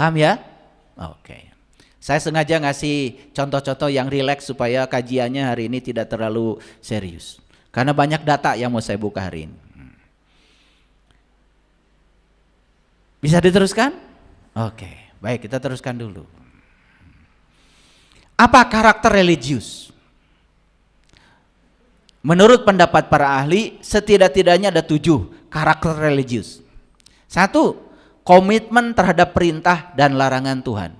Paham ya? Oke. Saya sengaja ngasih contoh-contoh yang rileks supaya kajiannya hari ini tidak terlalu serius. Karena banyak data yang mau saya buka hari ini. Bisa diteruskan? Oke, baik, kita teruskan dulu. Apa karakter religius? Menurut pendapat para ahli, setidak-tidaknya ada 7 karakter religius. 1, komitmen terhadap perintah dan larangan Tuhan.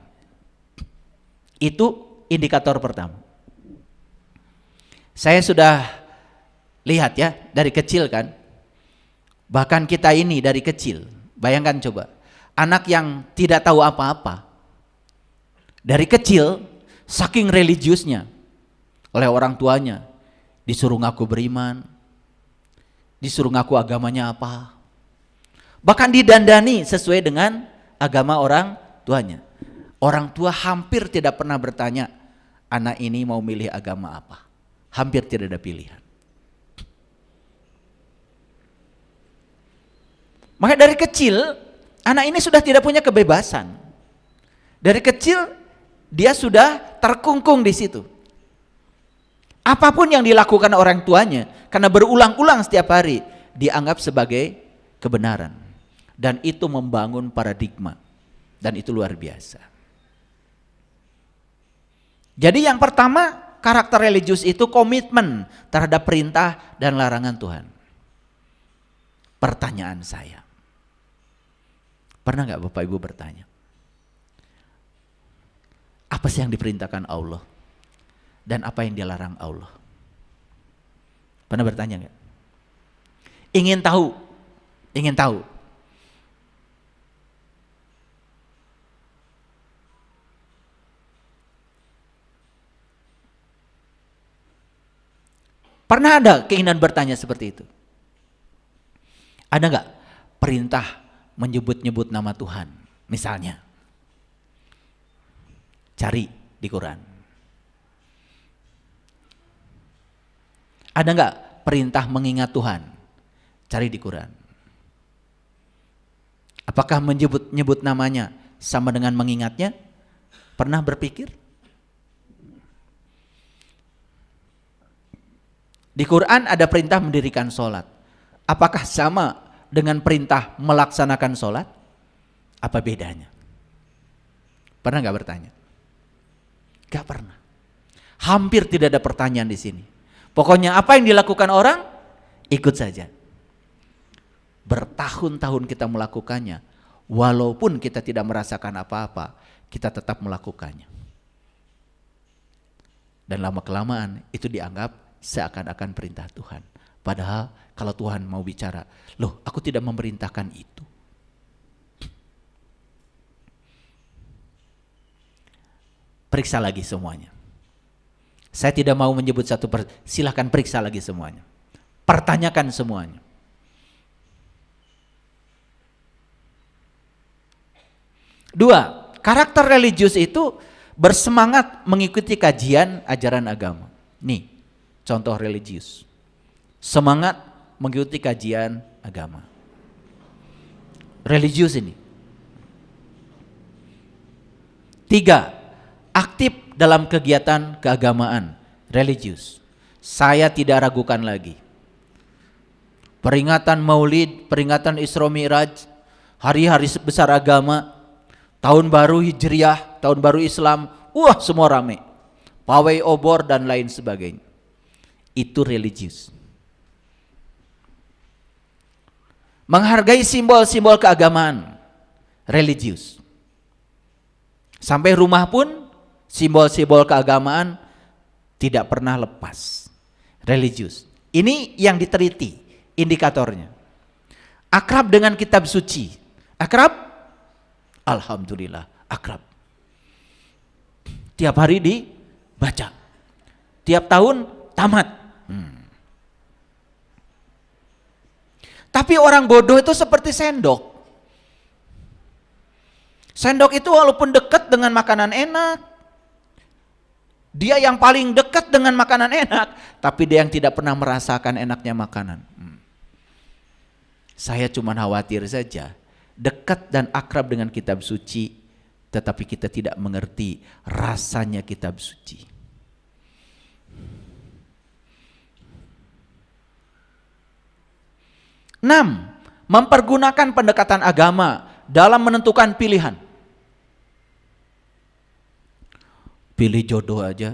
Itu indikator pertama. Saya sudah lihat ya, dari kecil kan. Bahkan kita ini dari kecil. Bayangkan coba, anak yang tidak tahu apa-apa. Dari kecil, saking religiusnya oleh orang tuanya. Disuruh ngaku beriman, disuruh ngaku agamanya apa, bahkan didandani sesuai dengan agama orang tuanya. Orang tua hampir tidak pernah bertanya, anak ini mau milih agama apa. Hampir tidak ada pilihan. Maka dari kecil, anak ini sudah tidak punya kebebasan. Dari kecil, dia sudah terkungkung di situ. Apapun yang dilakukan orang tuanya, karena berulang-ulang setiap hari, dianggap sebagai kebenaran. Dan itu membangun paradigma. Dan itu luar biasa. Jadi yang pertama, karakter religius itu komitmen terhadap perintah dan larangan Tuhan. Pertanyaan saya, pernah gak Bapak Ibu bertanya, apa sih yang diperintahkan Allah? Dan apa yang dilarang Allah? Pernah bertanya enggak? Ingin tahu. Ingin tahu. Pernah ada keinginan bertanya seperti itu? Ada enggak perintah menyebut-nyebut nama Tuhan? Misalnya, cari di Quran. Ada enggak perintah mengingat Tuhan? Cari di Quran. Apakah menyebut namanya sama dengan mengingatnya? Pernah berpikir? Di Quran ada perintah mendirikan sholat. Apakah sama dengan perintah melaksanakan sholat? Apa bedanya? Pernah enggak bertanya? Enggak pernah. Hampir tidak ada pertanyaan di sini. Pokoknya apa yang dilakukan orang, ikut saja. Bertahun-tahun kita melakukannya, walaupun kita tidak merasakan apa-apa, kita tetap melakukannya. Dan lama-kelamaan itu dianggap seakan-akan perintah Tuhan. Padahal kalau Tuhan mau bicara, loh aku tidak memerintahkan itu. Periksa lagi semuanya. Saya tidak mau menyebut satu silahkan periksa lagi semuanya. Pertanyakan semuanya. Dua, karakter religius itu bersemangat mengikuti kajian ajaran agama. Nih, contoh religius. Semangat mengikuti kajian agama. Religius ini. 3, aktif dalam kegiatan keagamaan, religius. Saya tidak ragukan lagi. Peringatan Maulid, peringatan Isra Mi'raj, hari-hari besar agama, tahun baru Hijriah, tahun baru Islam, wah semua rame. Pawai obor dan lain sebagainya. Itu religius. Menghargai simbol-simbol keagamaan, religius. Sampai rumah pun simbol-simbol keagamaan tidak pernah lepas. Religius. Ini yang diteliti indikatornya. Akrab dengan kitab suci. Akrab? Alhamdulillah, akrab. Tiap hari dibaca. Tiap tahun tamat. Tapi orang bodoh itu seperti sendok. Sendok itu walaupun dekat dengan makanan enak, dia yang paling dekat dengan makanan enak, tapi dia yang tidak pernah merasakan enaknya makanan. Saya cuma khawatir saja, dekat dan akrab dengan kitab suci, tetapi kita tidak mengerti rasanya kitab suci. Enam, mempergunakan pendekatan agama dalam menentukan pilihan. Pilih jodoh aja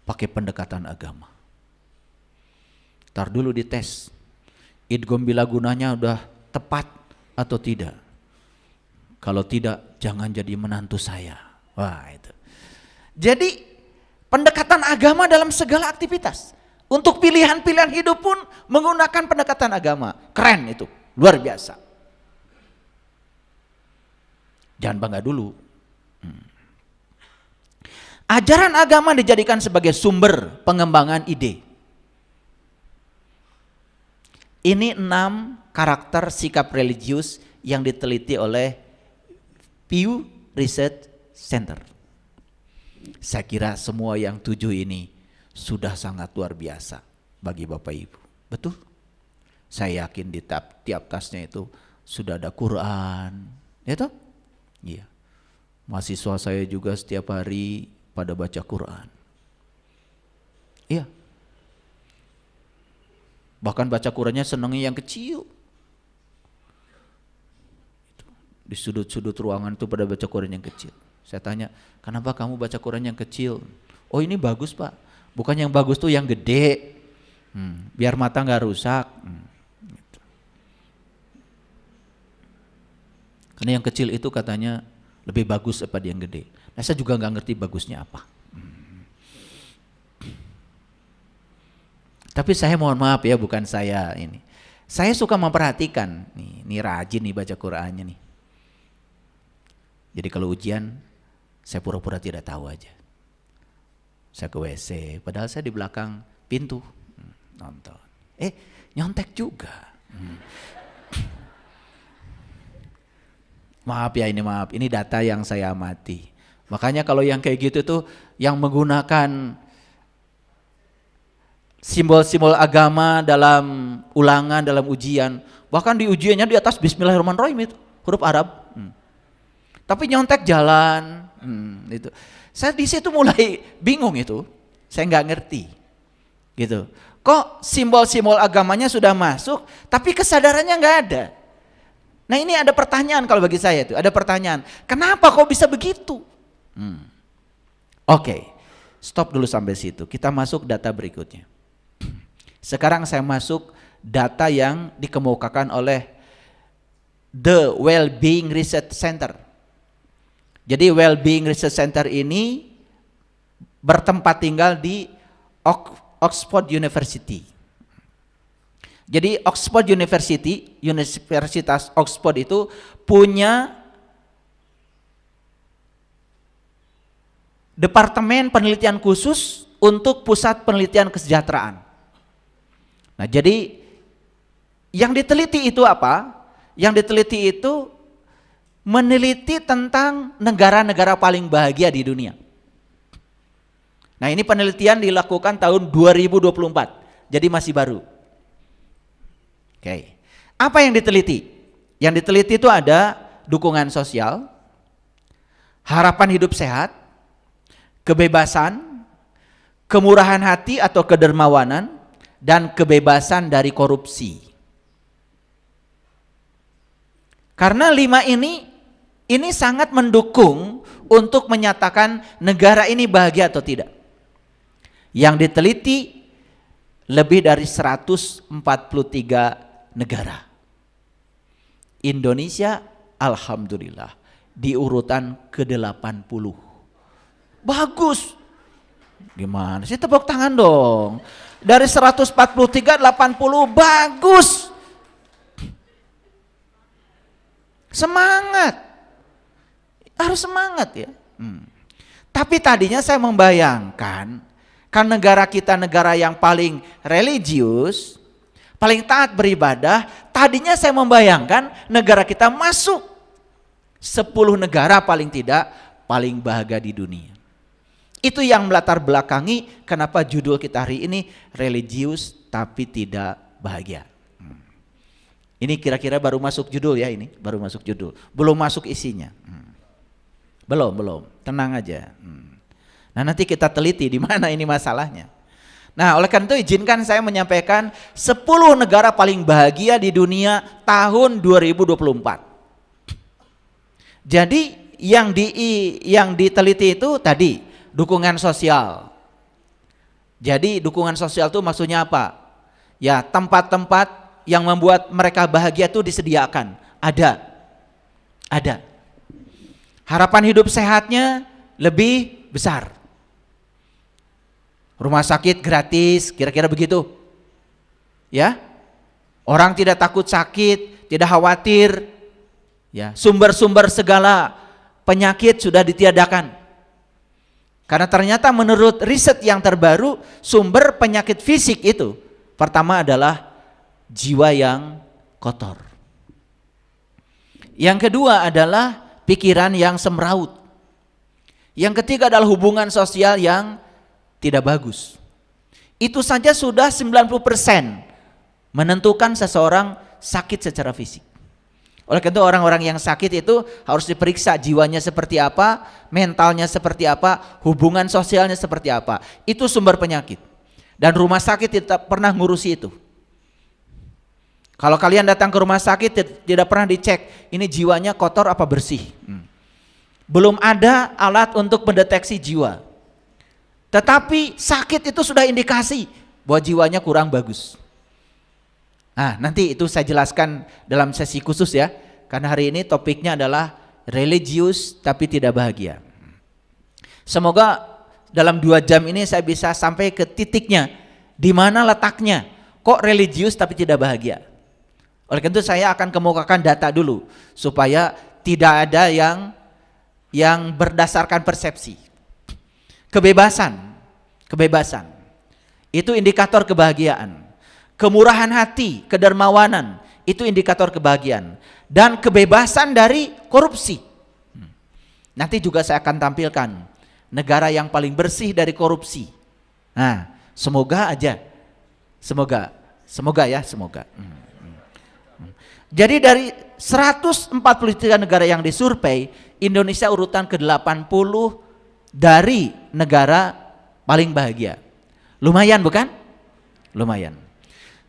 pakai pendekatan agama. Ntar dulu dites, idgham bila gunanya udah tepat atau tidak. Kalau tidak, jangan jadi menantu saya. Wah itu. Jadi pendekatan agama dalam segala aktivitas. Untuk pilihan-pilihan hidup pun menggunakan pendekatan agama. Keren itu, luar biasa. Jangan bangga dulu. Ajaran agama dijadikan sebagai sumber pengembangan ide. Ini 6 karakter sikap religius yang diteliti oleh Pew Research Center. Saya kira semua yang 7 ini sudah sangat luar biasa bagi Bapak Ibu. Betul? Saya yakin di tiap tasnya itu sudah ada Quran. Ya toh? Iya. Mahasiswa saya juga setiap hari pada baca Quran. Iya. Bahkan baca Qurannya senangnya yang kecil. Di sudut-sudut ruangan itu pada baca Quran yang kecil. Saya tanya, kenapa kamu baca Quran yang kecil? Oh ini bagus Pak, bukan yang bagus tuh yang gede, biar mata nggak rusak. Gitu. Karena yang kecil itu katanya lebih bagus daripada yang gede. Nah saya juga nggak ngerti bagusnya apa. Tapi saya mohon maaf ya, bukan saya ini. Saya suka memperhatikan, nih rajin nih baca Qurannya nih. Jadi kalau ujian, saya pura-pura tidak tahu aja. Saya ke WC, padahal saya di belakang pintu nonton. Nyontek juga. Maaf ya, ini data yang saya amati. Makanya kalau yang kayak gitu tuh, yang menggunakan simbol-simbol agama dalam ulangan, dalam ujian, bahkan di ujiannya di atas Bismillahirrahmanirrahim itu huruf Arab, tapi nyontek jalan, itu. Saya di situ mulai bingung itu, saya nggak ngerti, gitu. Kok simbol-simbol agamanya sudah masuk, tapi kesadarannya nggak ada. Nah ini ada pertanyaan kalau bagi saya itu, ada pertanyaan, kenapa kok bisa begitu? Oke, stop dulu sampai situ. Kita masuk data berikutnya. Sekarang saya masuk data yang dikemukakan oleh The Well-Being Research Center. Jadi Well-Being Research Center ini bertempat tinggal di Oxford University. Jadi Oxford University, Universitas Oxford itu punya departemen penelitian khusus untuk pusat penelitian kesejahteraan. Nah jadi yang diteliti itu apa? Yang diteliti itu meneliti tentang negara-negara paling bahagia di dunia. Nah ini penelitian dilakukan tahun 2024, jadi masih baru. Oke. Apa yang diteliti? Yang diteliti itu ada dukungan sosial, harapan hidup sehat, kebebasan, kemurahan hati atau kedermawanan, dan kebebasan dari korupsi. Karena 5 ini sangat mendukung untuk menyatakan negara ini bahagia atau tidak. Yang diteliti lebih dari 143 negara. Indonesia alhamdulillah di urutan ke-80. Bagus. Gimana sih, tepuk tangan dong. Dari 143, 80 bagus. Semangat. Harus semangat ya. Tapi tadinya saya membayangkan, kan negara kita negara yang paling religius, paling taat beribadah, tadinya saya membayangkan negara kita masuk 10 negara paling tidak paling bahagia di dunia. Itu yang melatar belakangi kenapa judul kita hari ini religius tapi tidak bahagia. Ini kira-kira baru masuk judul ya, ini baru masuk judul, belum masuk isinya. Belum, tenang aja. Nah, nanti kita teliti di mana ini masalahnya. Nah, oleh karena itu izinkan saya menyampaikan 10 negara paling bahagia di dunia tahun 2024. Jadi yang diteliti itu tadi dukungan sosial. Jadi dukungan sosial itu maksudnya apa? Ya, tempat-tempat yang membuat mereka bahagia itu disediakan. Ada. Harapan hidup sehatnya lebih besar. Rumah sakit gratis, kira-kira begitu. Ya. Orang tidak takut sakit, tidak khawatir. Ya, sumber-sumber segala penyakit sudah ditiadakan. Karena ternyata menurut riset yang terbaru, sumber penyakit fisik itu pertama adalah jiwa yang kotor. Yang kedua adalah pikiran yang semraut. Yang ketiga adalah hubungan sosial yang tidak bagus. Itu saja sudah 90% menentukan seseorang sakit secara fisik. Oleh karena itu orang-orang yang sakit itu harus diperiksa jiwanya seperti apa, mentalnya seperti apa, hubungan sosialnya seperti apa. Itu sumber penyakit. Dan rumah sakit tidak pernah ngurusi itu. Kalau kalian datang ke rumah sakit tidak pernah dicek ini jiwanya kotor apa bersih. Belum ada alat untuk mendeteksi jiwa. Tetapi sakit itu sudah indikasi bahwa jiwanya kurang bagus. Nah, nanti itu saya jelaskan dalam sesi khusus ya. Karena hari ini topiknya adalah religius tapi tidak bahagia. Semoga dalam 2 jam ini saya bisa sampai ke titiknya. Di mana letaknya? Kok religius tapi tidak bahagia? Oleh karena itu saya akan kemukakan data dulu. Supaya tidak ada yang berdasarkan persepsi. Kebebasan. Itu indikator kebahagiaan. Kemurahan hati, kedermawanan, itu indikator kebahagiaan. Dan kebebasan dari korupsi. Nanti juga saya akan tampilkan negara yang paling bersih dari korupsi. Nah, semoga aja. Semoga. Jadi dari 143 negara yang disurvei, Indonesia urutan ke-80 dari negara paling bahagia. Lumayan bukan? Lumayan.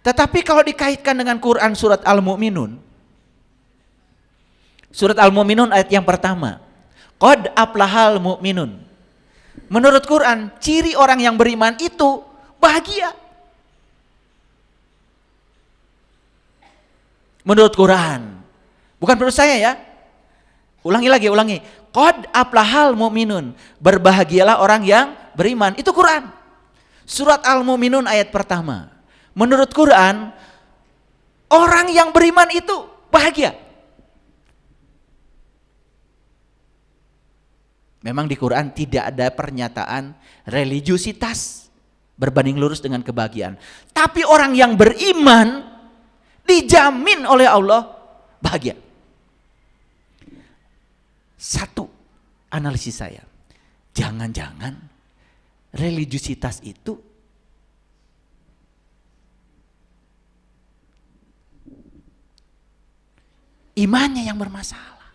Tetapi kalau dikaitkan dengan Quran surat Al-Mu'minun, surat Al-Mu'minun ayat yang pertama, qad aflahal mu'minun. Menurut Quran, ciri orang yang beriman itu bahagia. Menurut Quran, bukan menurut saya ya. Ulangi. Qad aflahal mu'minun. Berbahagialah orang yang beriman. Itu Quran. Surat Al-Mu'minun ayat pertama. Menurut Quran, orang yang beriman itu bahagia. Memang di Quran tidak ada pernyataan religiusitas berbanding lurus dengan kebahagiaan. Tapi orang yang beriman dijamin oleh Allah bahagia. Satu analisis saya, jangan-jangan religiusitas itu imannya yang bermasalah.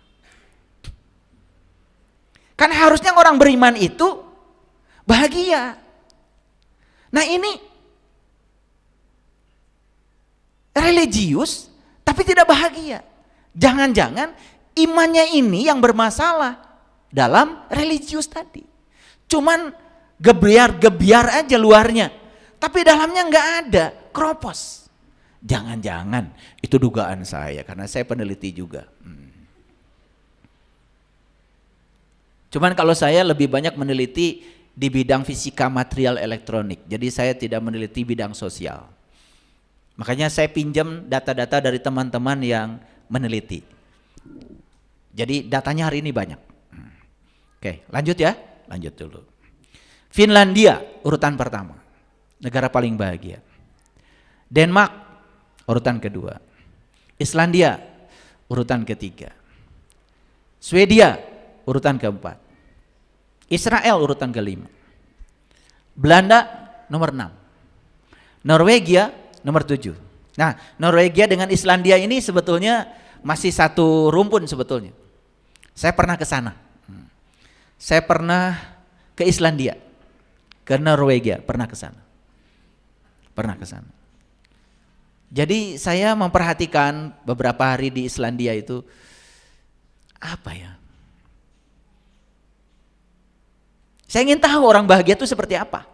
Kan harusnya orang beriman itu bahagia. Nah ini religius tapi tidak bahagia. Jangan-jangan imannya ini yang bermasalah dalam religius tadi. Cuman gebiar-gebiar aja luarnya, tapi dalamnya nggak ada, keropos. Jangan-jangan itu dugaan saya karena saya peneliti juga. Cuman kalau saya lebih banyak meneliti di bidang fisika material elektronik. Jadi saya tidak meneliti bidang sosial. Makanya saya pinjam data-data dari teman-teman yang meneliti. Jadi datanya hari ini banyak. Oke, lanjut ya. Lanjut dulu. Finlandia urutan pertama. Negara paling bahagia. Denmark urutan kedua. Islandia urutan ketiga. Swedia urutan keempat. Israel urutan kelima. Belanda nomor 6. Norwegia nomor 7. Nah, Norwegia dengan Islandia ini sebetulnya masih satu rumpun sebetulnya. Saya pernah ke sana. Saya pernah ke Islandia, ke Norwegia, pernah ke sana. Jadi saya memperhatikan beberapa hari di Islandia itu, apa ya? Saya ingin tahu orang bahagia itu seperti apa.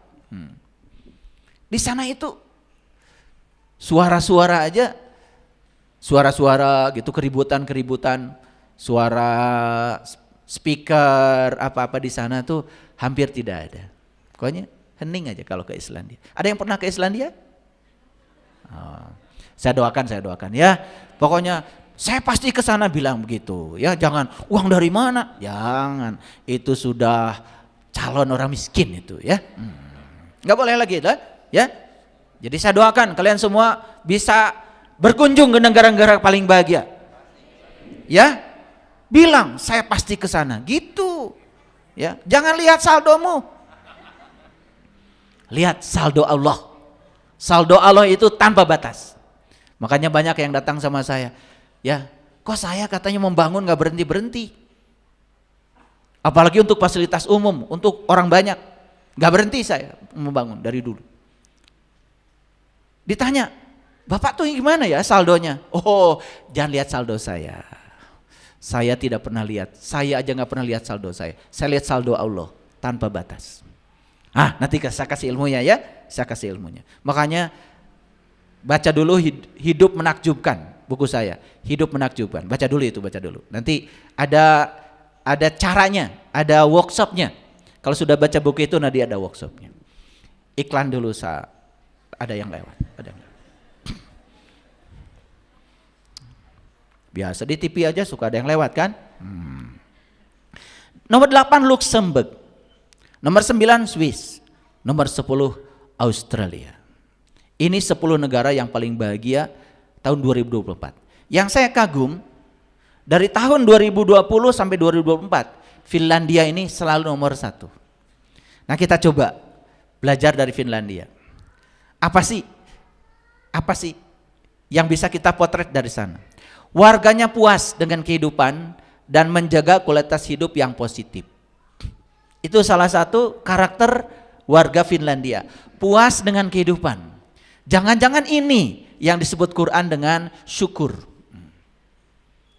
Di sana itu suara-suara aja, suara-suara gitu, keributan, suara speaker apa-apa di sana tuh hampir tidak ada. Pokoknya hening aja kalau ke Islandia. Ada yang pernah ke Islandia? Oh, saya doakan ya. Pokoknya saya pasti ke sana bilang begitu. Ya, jangan uang dari mana? Jangan. Itu sudah calon orang miskin itu ya. Nggak boleh lagi lah, ya. Jadi saya doakan kalian semua bisa berkunjung ke negara-negara paling bahagia. Ya. Bilang saya pasti ke sana gitu. Ya, jangan lihat saldomu. Lihat saldo Allah. Saldo Allah itu tanpa batas. Makanya banyak yang datang sama saya. Ya, kok saya katanya membangun nggak berhenti-berhenti. Apalagi untuk fasilitas umum, untuk orang banyak. Nggak berhenti saya membangun dari dulu. Ditanya, Bapak tuh gimana ya saldonya? Oh, jangan lihat saldo saya. Saya tidak pernah lihat, saya aja nggak pernah lihat saldo saya. Saya lihat saldo Allah tanpa batas. Nanti saya kasih ilmunya ya, saya kasih ilmunya. Makanya baca dulu Hidup Menakjubkan, buku saya, Hidup Menakjubkan. Baca dulu. Nanti ada caranya, ada workshopnya. Kalau sudah baca buku itu nanti ada workshopnya. Iklan dulu ada yang lewat. Biasa di TV aja suka ada yang lewat kan? Nomor 8 Luxembourg. Nomor 9 Swiss. Nomor 10 Australia. Ini 10 negara yang paling bahagia tahun 2024. Yang saya kagum, dari tahun 2020 sampai 2024, Finlandia ini selalu nomor 1. Nah, kita coba belajar dari Finlandia. Apa sih yang bisa kita potret dari sana? Warganya puas dengan kehidupan dan menjaga kualitas hidup yang positif. Itu salah satu karakter warga Finlandia, puas dengan kehidupan. Jangan-jangan ini yang disebut Quran dengan syukur.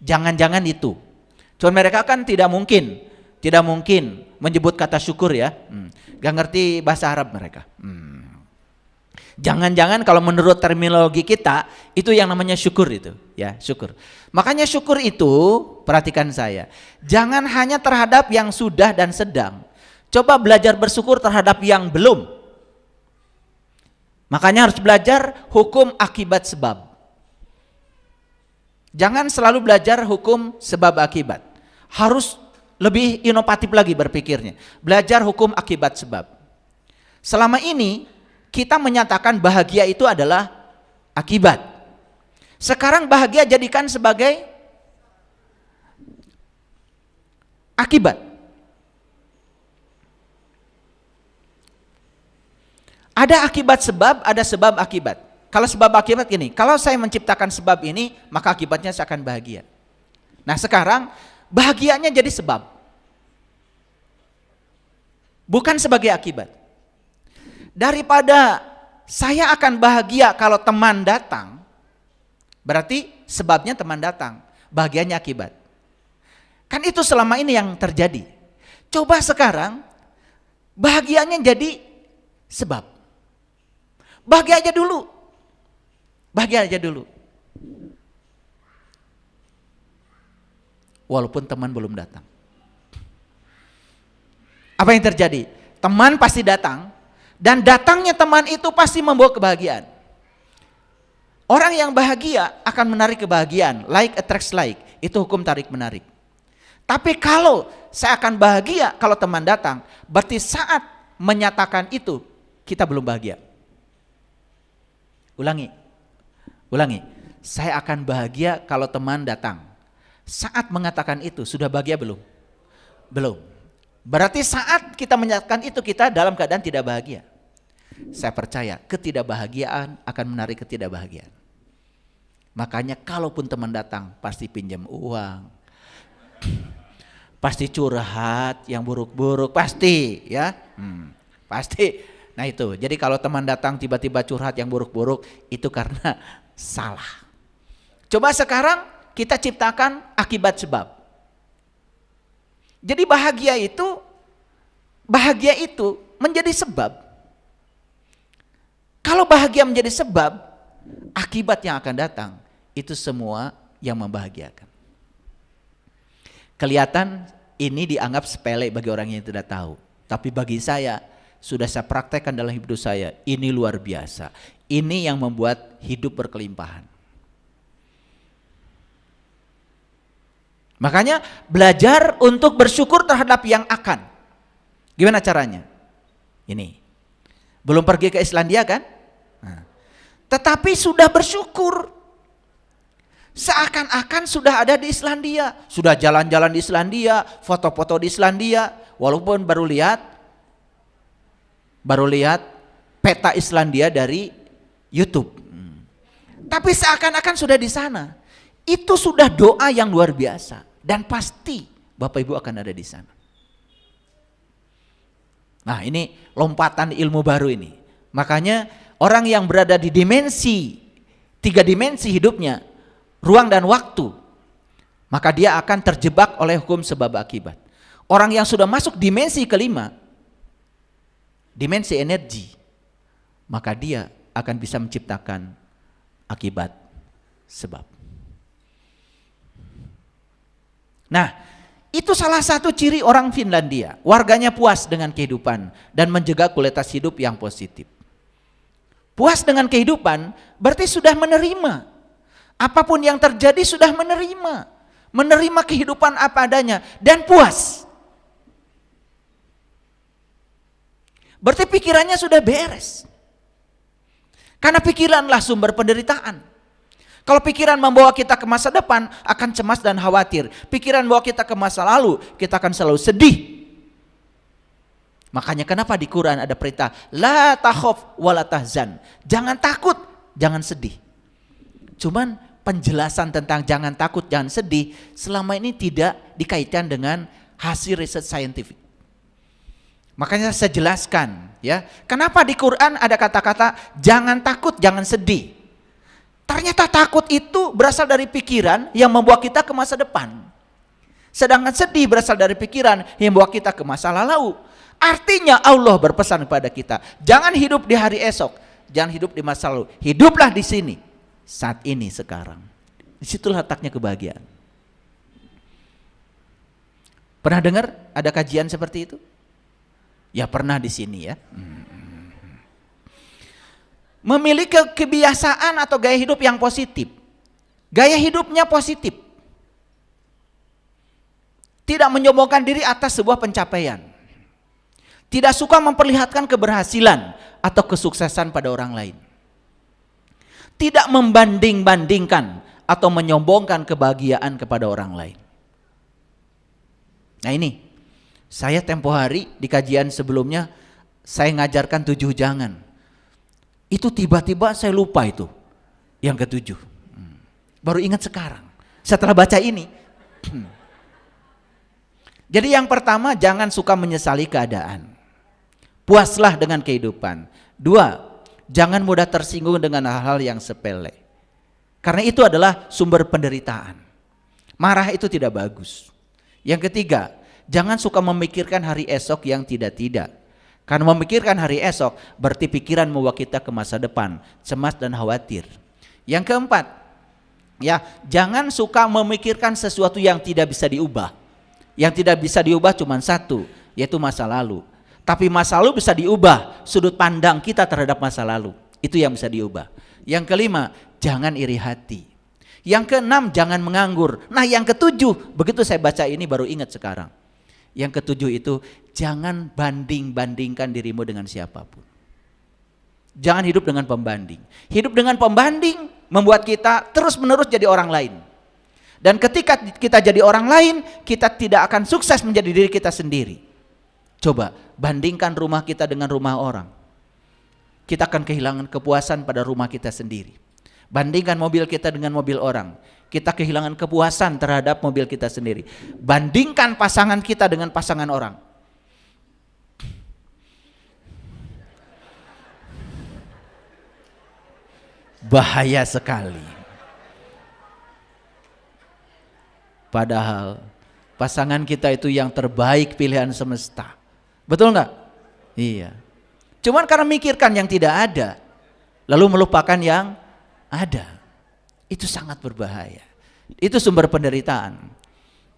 Jangan-jangan itu. Cuma mereka kan tidak mungkin menyebut kata syukur ya. Gak ngerti bahasa Arab mereka. Jangan-jangan kalau menurut terminologi kita itu yang namanya syukur itu, ya, syukur. Makanya syukur itu, perhatikan saya, jangan hanya terhadap yang sudah dan sedang. Coba belajar bersyukur terhadap yang belum. Makanya harus belajar hukum akibat sebab. Jangan selalu belajar hukum sebab akibat. Harus lebih inovatif lagi berpikirnya. Belajar hukum akibat sebab. Selama ini kita menyatakan bahagia itu adalah akibat. Sekarang bahagia jadikan sebagai akibat. Ada akibat sebab, ada sebab akibat. Kalau sebab akibat gini, kalau saya menciptakan sebab ini, maka akibatnya saya akan bahagia. Nah, sekarang bahagianya jadi sebab. Bukan sebagai akibat. Daripada saya akan bahagia kalau teman datang, berarti sebabnya teman datang, bahagianya akibat. Kan itu selama ini yang terjadi. Coba sekarang bahagianya jadi sebab. Bahagia aja dulu. Walaupun teman belum datang. Apa yang terjadi? Teman pasti datang. Dan datangnya teman itu pasti membawa kebahagiaan. Orang yang bahagia akan menarik kebahagiaan. Like attracts like. Itu hukum tarik menarik. Tapi kalau saya akan bahagia kalau teman datang, berarti saat menyatakan itu kita belum bahagia. Ulangi. Saya akan bahagia kalau teman datang. Saat mengatakan itu sudah bahagia belum? Belum. Berarti saat kita menyatakan itu kita dalam keadaan tidak bahagia. Saya percaya ketidakbahagiaan akan menarik ketidakbahagiaan. Makanya kalaupun teman datang pasti pinjam uang. Pasti curhat yang buruk-buruk, pasti ya. Pasti. Nah itu, jadi kalau teman datang tiba-tiba curhat yang buruk-buruk, itu karena salah. Coba sekarang kita ciptakan akibat sebab. Jadi bahagia itu menjadi sebab. Kalau bahagia menjadi sebab, akibat yang akan datang itu semua yang membahagiakan. Kelihatan ini dianggap sepele bagi orang yang tidak tahu, tapi bagi saya sudah saya praktekkan dalam hidup saya, ini luar biasa. Ini yang membuat hidup berkelimpahan. Makanya belajar untuk bersyukur terhadap yang akan. Gimana caranya? Ini. Belum pergi ke Islandia kan? Nah. Tetapi sudah bersyukur. Seakan-akan sudah ada di Islandia. Sudah jalan-jalan di Islandia, foto-foto di Islandia. Walaupun baru lihat peta Islandia dari YouTube. Tapi seakan-akan sudah di sana. Itu sudah doa yang luar biasa. Dan pasti Bapak Ibu akan ada di sana. Nah ini lompatan ilmu baru ini. Makanya orang yang berada di tiga dimensi hidupnya, ruang dan waktu, maka dia akan terjebak oleh hukum sebab akibat. Orang yang sudah masuk dimensi kelima, dimensi energi, maka dia akan bisa menciptakan akibat sebab. Nah, itu salah satu ciri orang Finlandia. Warganya puas dengan kehidupan dan menjaga kualitas hidup yang positif. Puas dengan kehidupan berarti sudah menerima. Apapun yang terjadi sudah menerima. Menerima kehidupan apa adanya dan puas. Berarti pikirannya sudah beres. Karena pikiranlah sumber penderitaan. Kalau pikiran membawa kita ke masa depan, akan cemas dan khawatir. Pikiran membawa kita ke masa lalu, kita akan selalu sedih. Makanya kenapa di Quran ada perintah, la takhaf wa la tahzan. Jangan takut, jangan sedih. Cuman penjelasan tentang jangan takut, jangan sedih, selama ini tidak dikaitkan dengan hasil riset saintifik. Makanya saya jelaskan, ya, kenapa di Quran ada kata-kata jangan takut, jangan sedih. Ternyata takut itu berasal dari pikiran yang membawa kita ke masa depan. Sedangkan sedih berasal dari pikiran yang membawa kita ke masa lalu. Artinya Allah berpesan kepada kita, jangan hidup di hari esok, jangan hidup di masa lalu. Hiduplah di sini, saat ini, sekarang. Disitulah letaknya kebahagiaan. Pernah dengar ada kajian seperti itu? Ya pernah di sini ya. Memiliki kebiasaan atau gaya hidup yang positif. Gaya hidupnya positif. Tidak menyombongkan diri atas sebuah pencapaian. Tidak suka memperlihatkan keberhasilan atau kesuksesan pada orang lain. Tidak membanding-bandingkan atau menyombongkan kebahagiaan kepada orang lain. Nah ini, saya tempo hari di kajian sebelumnya, saya ngajarkan 7 jangan. Itu tiba-tiba saya lupa itu yang ke-7. Baru ingat sekarang setelah baca ini. Jadi yang pertama, jangan suka menyesali keadaan. Puaslah dengan kehidupan. 2, jangan mudah tersinggung dengan hal-hal yang sepele. Karena itu adalah sumber penderitaan. Marah itu tidak bagus. Yang ketiga, jangan suka memikirkan hari esok yang tidak-tidak. Karena memikirkan hari esok berarti pikiran membawa kita ke masa depan, cemas dan khawatir. Yang keempat, ya, jangan suka memikirkan sesuatu yang tidak bisa diubah. Yang tidak bisa diubah cuma satu, yaitu masa lalu. Tapi masa lalu bisa diubah, sudut pandang kita terhadap masa lalu. Itu yang bisa diubah. Yang kelima, jangan iri hati. Yang keenam, jangan menganggur. Nah yang ketujuh, begitu saya baca ini baru ingat sekarang. Yang ketujuh itu, jangan banding-bandingkan dirimu dengan siapapun. Jangan hidup dengan pembanding. Hidup dengan pembanding membuat kita terus-menerus jadi orang lain. Dan ketika kita jadi orang lain, kita tidak akan sukses menjadi diri kita sendiri. Coba bandingkan rumah kita dengan rumah orang. Kita akan kehilangan kepuasan pada rumah kita sendiri. Bandingkan mobil kita dengan mobil orang. Kita kehilangan kepuasan terhadap mobil kita sendiri. Bandingkan pasangan kita dengan pasangan orang. Bahaya sekali. Padahal pasangan kita itu yang terbaik pilihan semesta. Betul nggak? Iya. Cuman karena mikirkan yang tidak ada, lalu melupakan yang ada. Itu sangat berbahaya. Itu sumber penderitaan.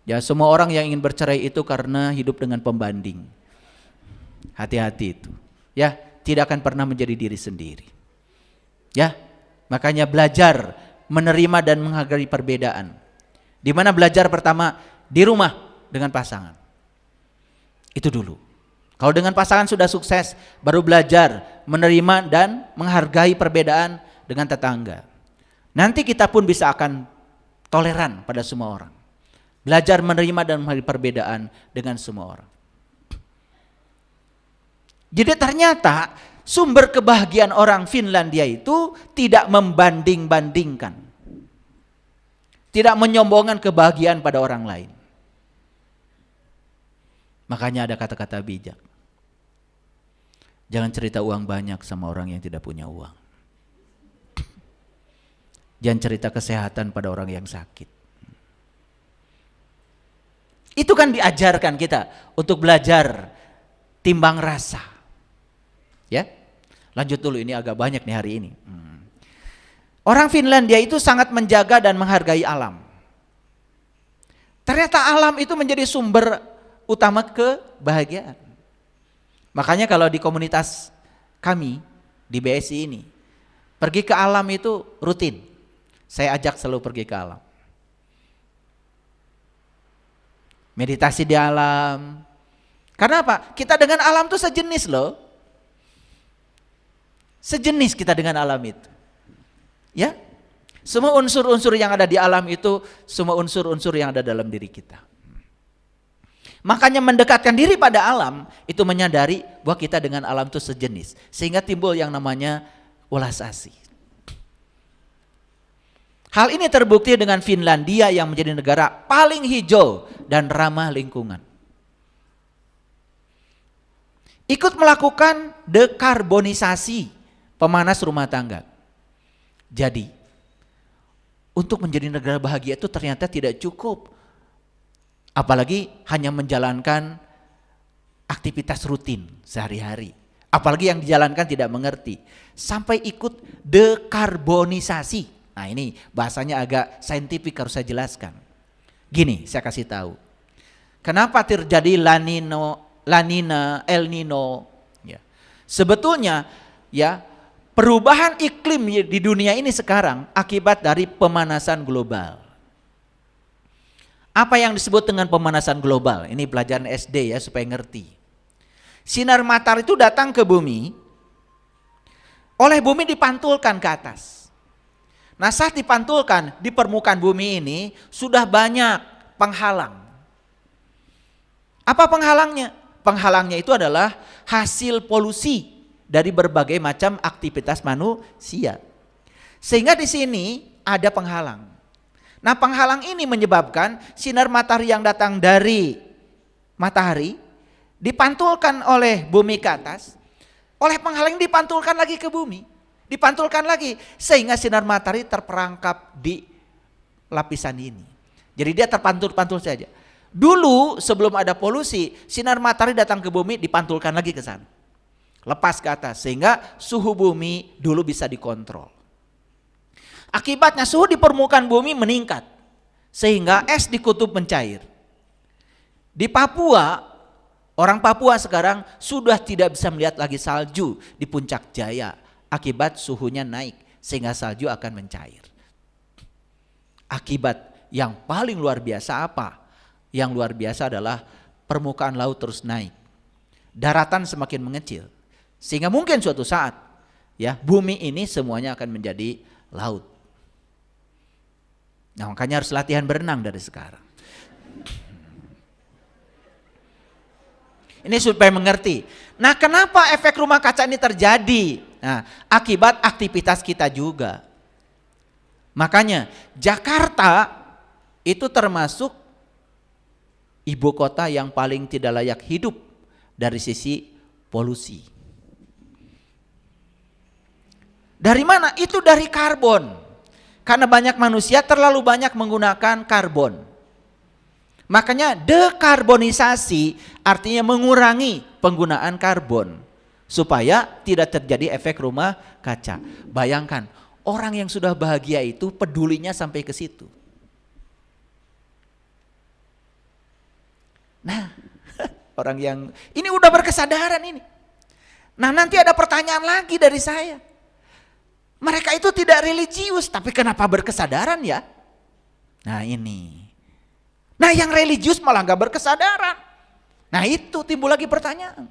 Ya, semua orang yang ingin bercerai itu karena hidup dengan pembanding. Hati-hati itu. Ya, tidak akan pernah menjadi diri sendiri. Ya, makanya belajar menerima dan menghargai perbedaan. Di mana belajar pertama di rumah dengan pasangan. Itu dulu. Kalau dengan pasangan sudah sukses, baru belajar menerima dan menghargai perbedaan dengan tetangga. Nanti kita pun bisa akan toleran pada semua orang. Belajar menerima dan menghargai perbedaan dengan semua orang. Jadi ternyata sumber kebahagiaan orang Finlandia itu tidak membanding-bandingkan. Tidak menyombongkan kebahagiaan pada orang lain. Makanya ada kata-kata bijak. Jangan cerita uang banyak sama orang yang tidak punya uang. Jangan cerita kesehatan pada orang yang sakit. Itu kan diajarkan kita untuk belajar timbang rasa. Ya, lanjut dulu, ini agak banyak nih hari ini. Orang Finlandia itu sangat menjaga dan menghargai alam. Ternyata alam itu menjadi sumber utama kebahagiaan. Makanya kalau di komunitas kami di BSI ini, pergi ke alam itu rutin. Saya ajak selalu pergi ke alam. Meditasi di alam. Karena apa? Kita dengan alam itu sejenis loh. Sejenis kita dengan alam itu. Ya? Semua unsur-unsur yang ada di alam itu, semua unsur-unsur yang ada dalam diri kita. Makanya mendekatkan diri pada alam, itu menyadari bahwa kita dengan alam itu sejenis. Sehingga timbul yang namanya welas asih. Hal ini terbukti dengan Finlandia yang menjadi negara paling hijau dan ramah lingkungan. Ikut melakukan dekarbonisasi pemanas rumah tangga. Jadi, untuk menjadi negara bahagia itu ternyata tidak cukup. Apalagi hanya menjalankan aktivitas rutin sehari-hari. Apalagi yang dijalankan tidak mengerti. Sampai ikut dekarbonisasi. Nah ini bahasanya agak saintifik, harus saya jelaskan. Gini, saya kasih tahu. Kenapa terjadi La Nina, El Nino? Ya. Sebetulnya ya perubahan iklim di dunia ini sekarang akibat dari pemanasan global. Apa yang disebut dengan pemanasan global? Ini pelajaran SD ya supaya ngerti. Sinar matahari itu datang ke bumi, oleh bumi dipantulkan ke atas. Nah saat dipantulkan di permukaan bumi ini sudah banyak penghalang. Apa penghalangnya? Penghalangnya itu adalah hasil polusi dari berbagai macam aktivitas manusia. Sehingga di sini ada penghalang. Nah penghalang ini menyebabkan sinar matahari yang datang dari matahari dipantulkan oleh bumi ke atas, oleh penghalang dipantulkan lagi ke bumi. Dipantulkan lagi sehingga sinar matahari terperangkap di lapisan ini. Jadi dia terpantul-pantul saja. Dulu sebelum ada polusi, sinar matahari datang ke bumi dipantulkan lagi ke sana. Lepas ke atas sehingga suhu bumi dulu bisa dikontrol. Akibatnya suhu di permukaan bumi meningkat sehingga es di kutub mencair. Di Papua, orang Papua sekarang sudah tidak bisa melihat lagi salju di Puncak Jaya. Akibat suhunya naik sehingga salju akan mencair. Akibat yang paling luar biasa apa? Yang luar biasa adalah permukaan laut terus naik. Daratan semakin mengecil. Sehingga mungkin suatu saat ya bumi ini semuanya akan menjadi laut. Nah, makanya harus latihan berenang dari sekarang. Ini supaya mengerti. Nah, kenapa efek rumah kaca ini terjadi? Nah, akibat aktivitas kita juga. Makanya Jakarta itu termasuk ibu kota yang paling tidak layak hidup dari sisi polusi. Dari mana? Itu dari karbon. Karena banyak manusia terlalu banyak menggunakan karbon. Makanya dekarbonisasi artinya mengurangi penggunaan karbon supaya tidak terjadi efek rumah kaca. Bayangkan, orang yang sudah bahagia itu pedulinya sampai ke situ. Nah, orang yang ini udah berkesadaran ini. Nah, nanti ada pertanyaan lagi dari saya. Mereka itu tidak religius, tapi kenapa berkesadaran ya? Nah ini. Nah yang religius malah gak berkesadaran. Nah itu timbul lagi pertanyaan.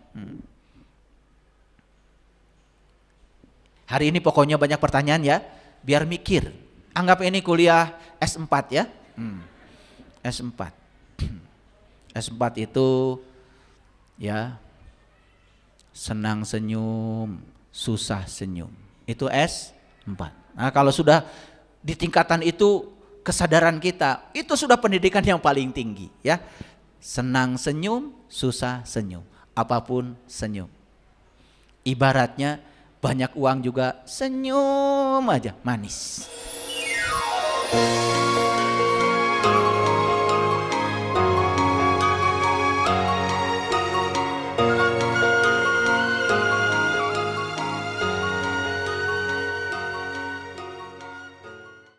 Hari ini pokoknya banyak pertanyaan ya, biar mikir. Anggap ini kuliah S4 ya. S4. S4 itu ya senang senyum, susah senyum. Itu S4. Nah kalau sudah di tingkatan itu kesadaran kita, itu sudah pendidikan yang paling tinggi ya. Senang senyum, susah senyum, apapun senyum. Ibaratnya banyak uang juga senyum aja manis.